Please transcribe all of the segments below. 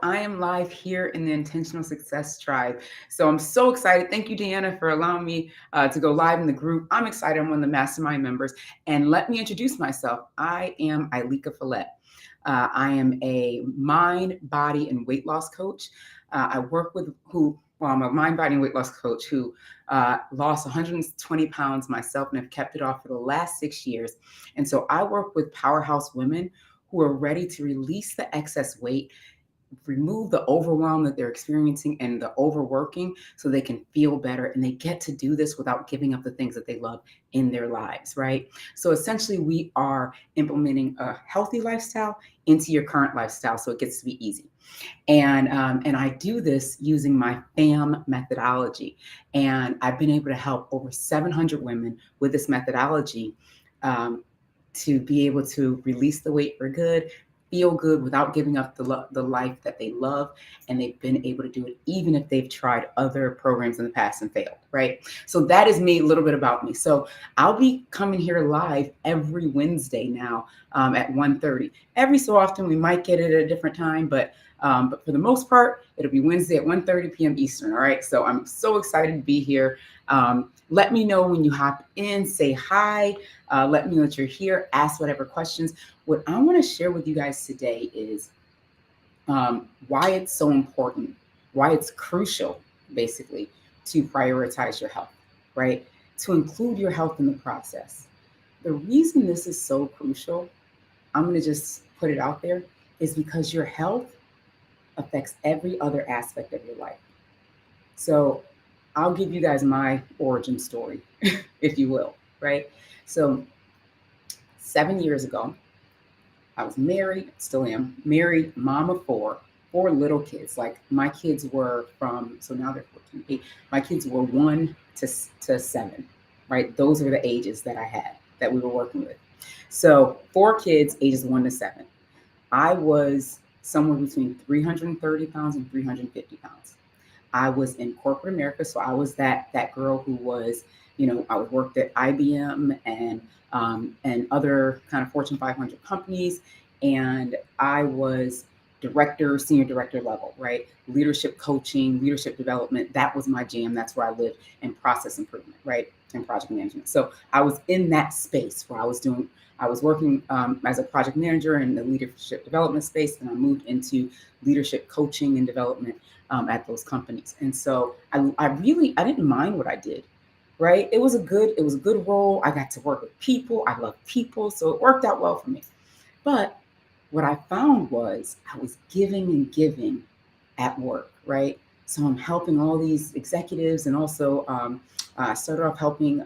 I am live here in the Intentional Success Tribe. So I'm so excited. Thank you, Deanna, for allowing me to go live in the group. I'm excited. I'm one of the mastermind members. And let me introduce myself. I am Ilika Follett. I am a mind, body, and weight loss coach. I work with I'm a mind, body, and weight loss coach who lost 120 pounds myself and have kept it off for the last 6 years. And so I work with powerhouse women who are ready to release the excess weight, remove the overwhelm that they're experiencing and the overworking so they can feel better, and they get to do this without giving up the things that they love in their lives, right? So essentially we are implementing a healthy lifestyle into your current lifestyle so it gets to be easy. And I do this using my FAM methodology, and I've been able to help over 700 women with this methodology, um, to be able to release the weight for good, feel good without giving up the life that they love. And they've been able to do it even if they've tried other programs in the past and failed, right? So that is me, a little bit about me. So I'll be coming here live every Wednesday now, at 1:30. Every so often we might get it at a different time, but for the most part, it'll be Wednesday at 1:30 p.m. Eastern. All right. So I'm so excited to be here. Let me know when you hop in, say hi, let me know that you're here, ask whatever questions. What I want to share with you guys today is why it's so important, why it's crucial, basically, to prioritize your health, right? To include your health in the process. The reason this is so crucial, I'm going to just put it out there, is because your health affects every other aspect of your life. So I'll give you guys my origin story, if you will, right? So 7 years ago, I was married, still am, married, mom of four little kids. Like my kids were so now they're 14, 8. My kids were 1 to 7, right? Those are the ages that I had that we were working with. So 4 kids, ages 1 to 7. I was somewhere between 330 pounds and 350 pounds. I was in corporate America, so I was that girl who was, I worked at IBM and other kind of Fortune 500 companies, and I was director, senior director level, right? Leadership coaching, leadership development. That was my jam. That's where I lived, and process improvement, right? And project management. So I was in that space where I was working as a project manager in the leadership development space, and I moved into leadership coaching and development at those companies. And so I didn't mind what I did, right? It was a good role. I got to work with people. I love people, so it worked out well for me. But what I found was I was giving and giving at work, right? So I'm helping all these executives, and also I started off helping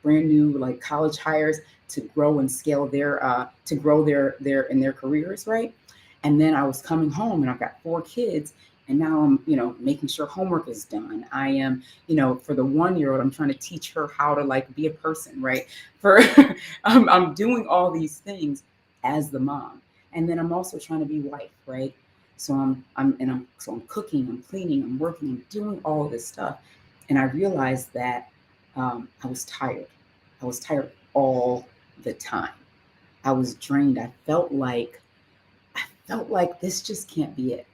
brand new like college hires to grow and scale to grow their in their careers, right? And then I was coming home, and I've got 4 kids, and now I'm, making sure homework is done. I am, for the 1 year old, I'm trying to teach her how to like be a person, right? For I'm doing all these things as the mom, and then I'm also trying to be wife, right? So I'm cooking, I'm cleaning, I'm working, I'm doing all of this stuff, and I realized that I was tired. I was tired all the time. I was drained. I felt like this just can't be it.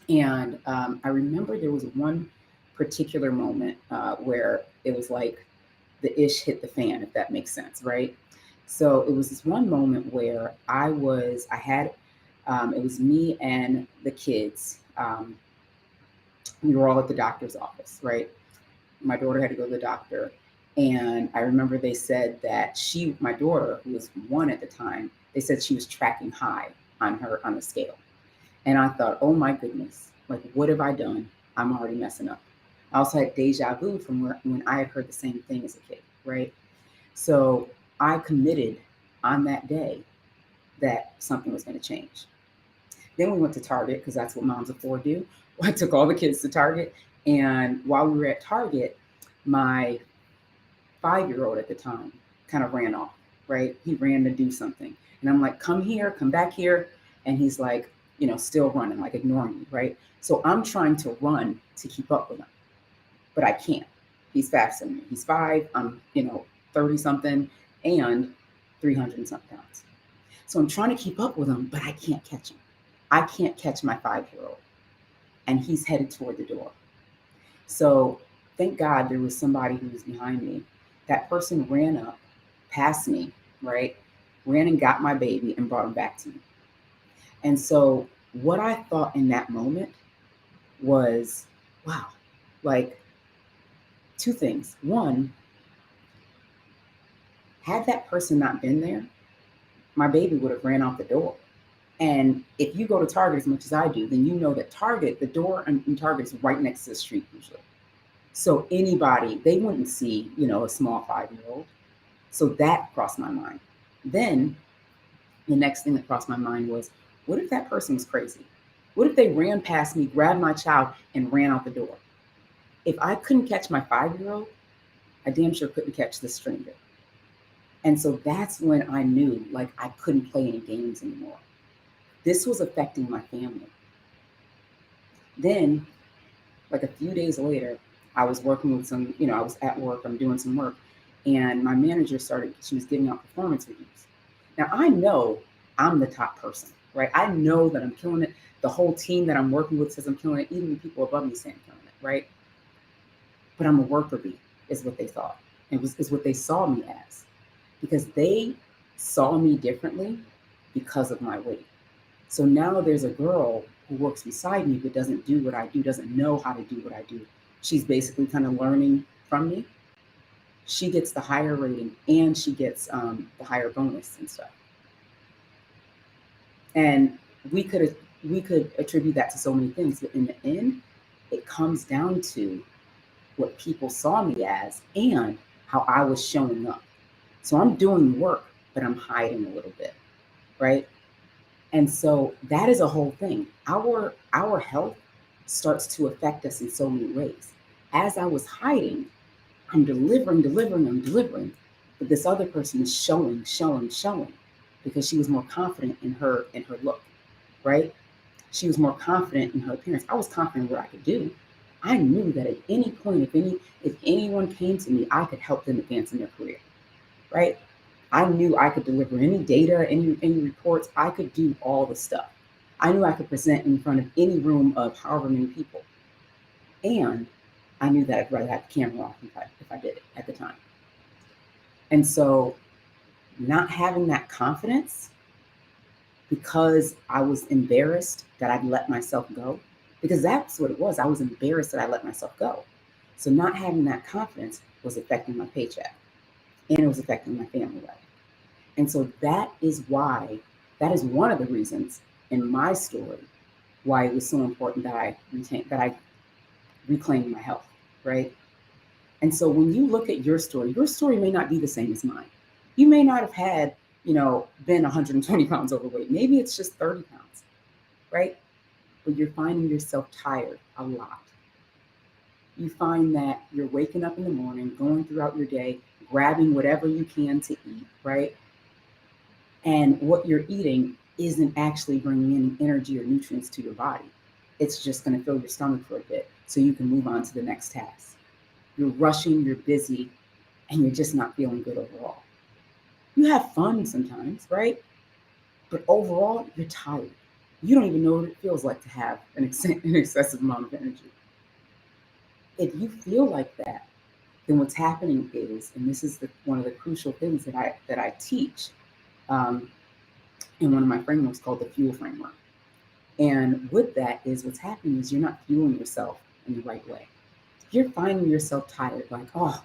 And I remember there was one particular moment where it was like the ish hit the fan, if that makes sense, right? So it was this one moment where it was me and the kids. We were all at the doctor's office, right? My daughter had to go to the doctor. And I remember they said that my daughter, who was 1 at the time, they said she was tracking high on the scale. And I thought, oh my goodness, like what have I done? I'm already messing up. I also had deja vu from when I had heard the same thing as a kid, right? So I committed on that day that something was going to change. Then we went to Target because that's what moms of 4 do. I took all the kids to Target. And while we were at Target, my 5 year old at the time kind of ran off, right? He ran to do something. And I'm like, come here, come back here. And he's like, still running, like ignoring me, right? So I'm trying to run to keep up with him, but I can't. He's faster than me. He's 5, I'm, 30 something and 300 and something pounds. So I'm trying to keep up with him, but I can't catch him. I can't catch my 5-year-old, and he's headed toward the door. So thank God there was somebody who was behind me. That person ran up, past me, right? Ran and got my baby and brought him back to me. And so what I thought in that moment was, wow, like two things. One, had that person not been there, my baby would have ran out the door. And if you go to Target as much as I do, then you know that Target, the door in Target is right next to the street usually. So anybody, they wouldn't see, a small 5-year-old. So that crossed my mind. Then the next thing that crossed my mind was, what if that person was crazy? What if they ran past me, grabbed my child, and ran out the door? If I couldn't catch my 5-year-old, I damn sure couldn't catch this stranger. And so that's when I knew, like, I couldn't play any games anymore. This was affecting my family. Then, like a few days later, I was working with I was at work, I'm doing some work, and my manager she was giving out performance reviews. Now, I know I'm the top person, right? I know that I'm killing it. The whole team that I'm working with says I'm killing it. Even the people above me say I'm killing it, right? But I'm a worker bee, is what they thought. Is what they saw me as. Because they saw me differently because of my weight. So now there's a girl who works beside me but doesn't do what I do, doesn't know how to do what I do. She's basically kind of learning from me. She gets the higher rating and she gets the higher bonus and stuff. And we could attribute that to so many things, but in the end, it comes down to what people saw me as and how I was showing up. So I'm doing work, but I'm hiding a little bit, right? And so that is a whole thing. Our health starts to affect us in so many ways. As I was hiding, I'm delivering, but this other person is showing, because she was more confident in her look, right? She was more confident in her appearance. I was confident in what I could do. I knew that at any point, if anyone came to me, I could help them advance in their career, right? I knew I could deliver any data, any reports. I could do all the stuff. I knew I could present in front of any room of however many people. And I knew that I'd rather have the camera off if I did it at the time. And so not having that confidence, because I was embarrassed that I'd let myself go, because that's what it was. I was embarrassed that I let myself go. So not having that confidence was affecting my paycheck, and it was affecting my family life. And so that is one of the reasons in my story why it was so important that I reclaimed my health, right? And so when you look at your story may not be the same as mine. You may not have had, been 120 pounds overweight. Maybe it's just 30 pounds, right? But you're finding yourself tired a lot. You find that you're waking up in the morning, going throughout your day, grabbing whatever you can to eat, right? And what you're eating isn't actually bringing any energy or nutrients to your body. It's just going to fill your stomach for a bit so you can move on to the next task. You're rushing, you're busy, and you're just not feeling good overall. You have fun sometimes, right? But overall, you're tired. You don't even know what it feels like to have an excessive amount of energy. If you feel like that, then what's happening is, and this is one of the crucial things that I teach in one of my frameworks called the fuel framework. And with that is what's happening is you're not fueling yourself in the right way. You're finding yourself tired, like, oh,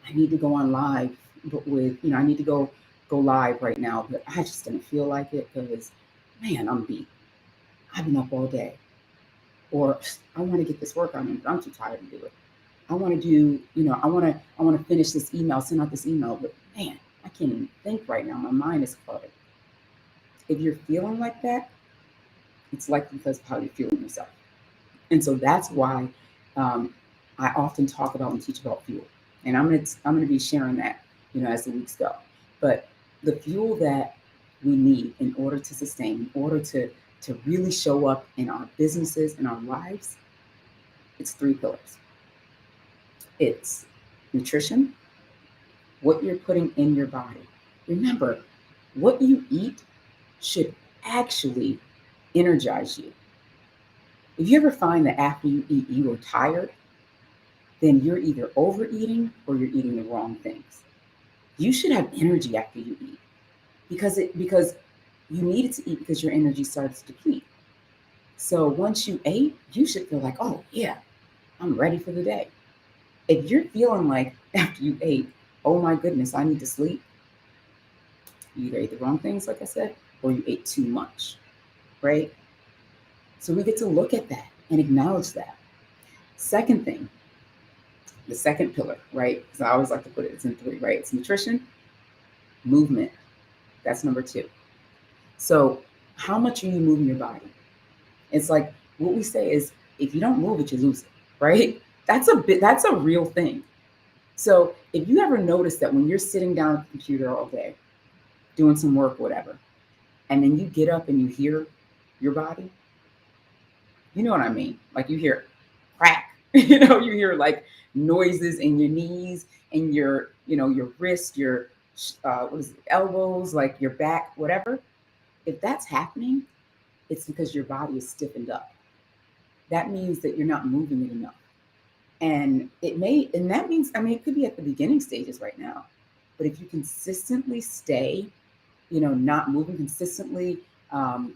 I need to go on live, but I need to go live right now, but I just didn't feel like it because, man, I'm beat. I've been up all day. Or I want to get this work on, but I'm too tired to do it. I want to do, I want to finish this email, send out this email, but man, I can't even think right now. My mind is cluttered. If you're feeling like that, it's likely because of how you're feeling yourself. And so that's why I often talk about and teach about fuel. And I'm gonna be sharing that, as the weeks go. But the fuel that we need in order to sustain, in order to really show up in our businesses and our lives, it's 3 pillars. It's nutrition, what you're putting in your body. Remember, what you eat should actually energize you. If you ever find that after you eat, you are tired, then you're either overeating or you're eating the wrong things. You should have energy after you eat because you needed to eat because your energy starts to deplete. So once you ate, you should feel like, oh yeah, I'm ready for the day. If you're feeling like after you ate, oh my goodness, I need to sleep, you either ate the wrong things, like I said, or you ate too much, right? So we get to look at that and acknowledge that. Second thing, the second pillar, right? Because I always like to put it, it's in three, right? It's nutrition, movement. That's number two. So how much are you moving your body? It's like what we say is if you don't move it, you lose it, right? That's a real thing. So if you ever notice that when you're sitting down at the computer all day, doing some work, whatever, and then you get up and you hear your body, you know what I mean? Like you hear crack, you hear like noises in your knees and your wrist, your what is it, elbows, like your back, whatever. If that's happening, it's because your body is stiffened up. That means that you're not moving it enough. And that means, I mean, it could be at the beginning stages right now, but if you consistently stay, not moving consistently, um,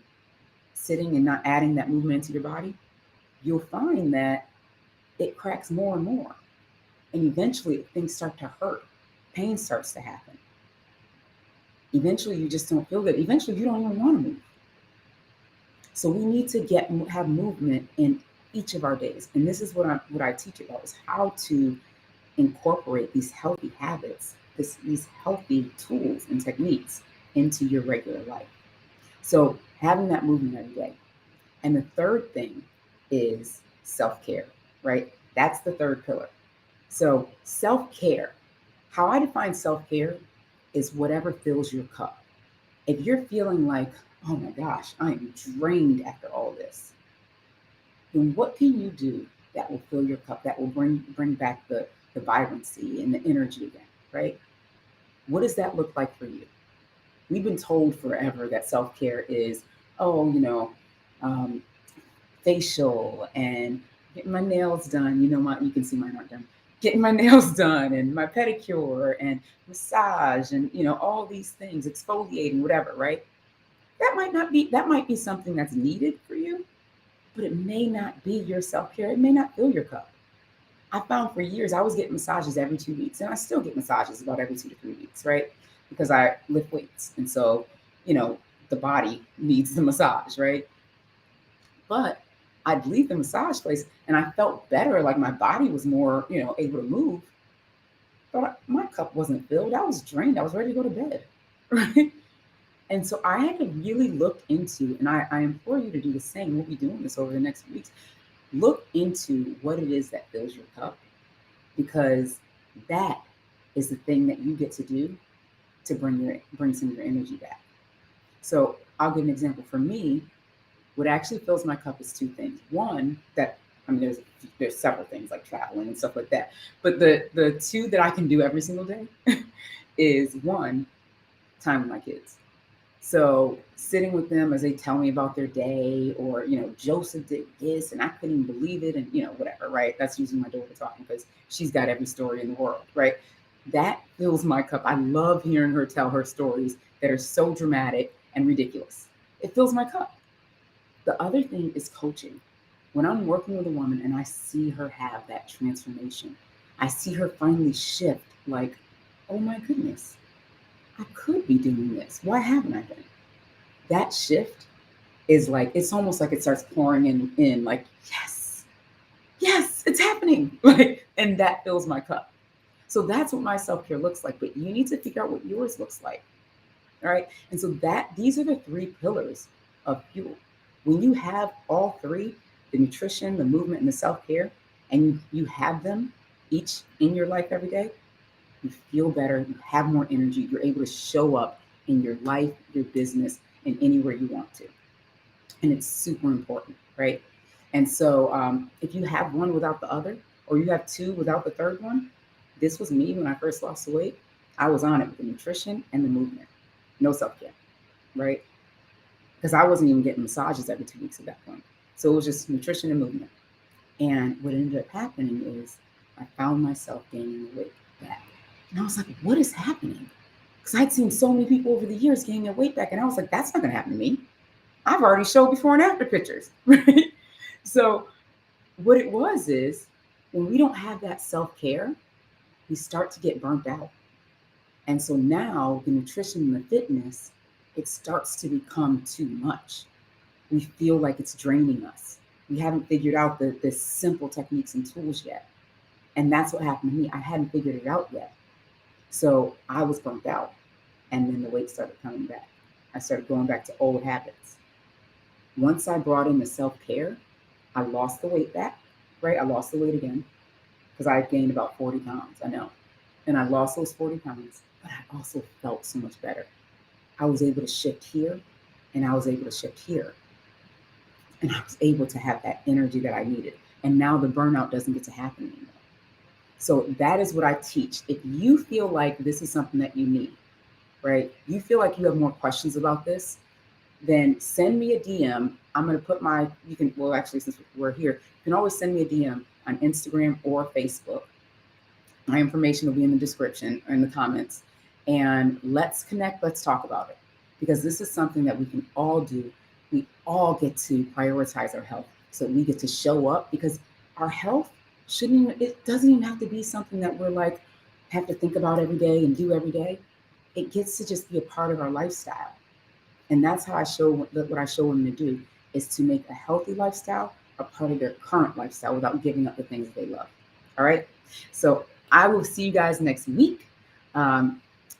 sitting and not adding that movement into your body, you'll find that it cracks more and more. And eventually things start to hurt. Pain starts to happen. Eventually you just don't feel good. Eventually you don't even want to move. So we need to have movement in each of our days. And this is what I teach about is how to incorporate these healthy habits, these healthy tools and techniques into your regular life. So having that movement every day. And the third thing is self-care, right? That's the third pillar. So self-care, how I define self-care is whatever fills your cup. If you're feeling like, oh my gosh, I am drained after all this, then what can you do that will fill your cup, that will bring back the vibrancy and the energy again, right? What does that look like for you? We've been told forever that self-care is, oh, um, facial and getting my nails done. You can see mine aren't done. Getting my nails done and my pedicure and massage and all these things, exfoliating, whatever, right? That might be something that's needed for you, but it may not be your self-care. It may not fill your cup. I found for years I was getting massages every 2 weeks, and I still get massages about every 2 to 3 weeks, right? Because I lift weights, and so you know the body needs the massage, right? But I'd leave the massage place, and I felt better, like my body was more, able to move. But my cup wasn't filled. I was drained. I was ready to go to bed, right? And so I had to really look into, and I implore you to do the same. We'll be doing this over the next few weeks. Look into what it is that fills your cup, because that is the thing that you get to do to bring some of your energy back. So I'll give an example. For me, what actually fills my cup is two things. One, that I mean, there's several things like traveling and stuff like that, but the two that I can do every single day is one, time with my kids. So sitting with them as they tell me about their day, or Joseph did this and I couldn't even believe it, and whatever, right? That's usually my daughter talking because she's got every story in the world, right? That fills my cup. I love hearing her tell her stories that are so dramatic and ridiculous. It fills my cup. The other thing is coaching. When I'm working with a woman and I see her have that transformation, I see her finally shift, like, oh my goodness, I could be doing this. Why haven't I been? That shift is like, it's almost like it starts pouring in like, yes, yes, it's happening. Like, and that fills my cup. So that's what my self-care looks like. But you need to figure out what yours looks like. All right. And so these are the three pillars of fuel. When you have all three, the nutrition, the movement, and the self-care, and you have them each in your life every day, you feel better, you have more energy, you're able to show up in your life, your business, and anywhere you want to. And it's super important, right? And so if you have one without the other, or you have two without the third one, this was me when I first lost the weight. I was on it with the nutrition and the movement, no self-care, right? because I wasn't even getting massages every 2 weeks at that point. So it was just nutrition and movement. And what ended up happening is I found myself gaining the weight back. And I was like, what is happening? Because I'd seen so many people over the years gaining their weight back. And I was like, that's not going to happen to me. I've already showed before and after pictures. Right? So what it was is when we don't have that self-care, we start to get burnt out. And so now the nutrition and the fitness, it starts to become too much. We feel like it's draining us. We haven't figured out the simple techniques and tools yet. And that's what happened to me. I hadn't figured it out yet. So I was burnt out. And then the weight started coming back. I started going back to old habits. Once I brought in the self-care, I lost the weight back, right? I lost the weight again because I had gained about 40 pounds, I know. And I lost those 40 pounds, but I also felt so much better. I was able to shift here and I was able to shift here. And I was able to have that energy that I needed. And now the burnout doesn't get to happen anymore. So that is what I teach. If you feel like this is something that you need, right? You feel like you have more questions about this, then send me a DM. I'm going to put well, actually, since we're here, you can always send me a DM on Instagram or Facebook. My information will be in the description or in the comments. And let's connect. Let's talk about it. Because this is something that we can all do. We all get to prioritize our health. So we get to show up because our health it doesn't even have to be something that we're like, have to think about every day and do every day. It gets to just be a part of our lifestyle. And that's how what I show women to do is to make a healthy lifestyle a part of their current lifestyle without giving up the things they love. All right. So I will see you guys next week. I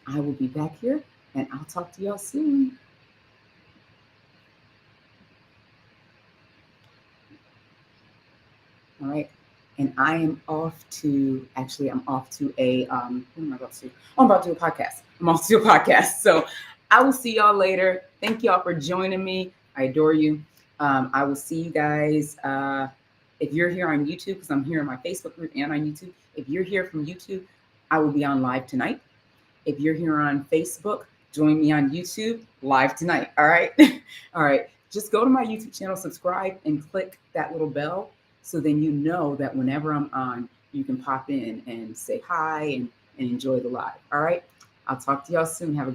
will be back here and I'll talk to y'all soon. All right. And I am off to, actually, I'm off to what am I about to do? Oh, I'm about to do a podcast. I'm off to do a podcast. So I will see y'all later. Thank y'all for joining me. I adore you. I will see you guys. If you're here on YouTube, because I'm here on my Facebook group and on YouTube, if you're here from YouTube, I will be on live tonight. If you're here on Facebook, join me on YouTube live tonight. All right. All right. Just go to my YouTube channel, subscribe, and click that little bell. So then you know that whenever I'm on, you can pop in and say hi and enjoy the live. All right. I'll talk to y'all soon. Have a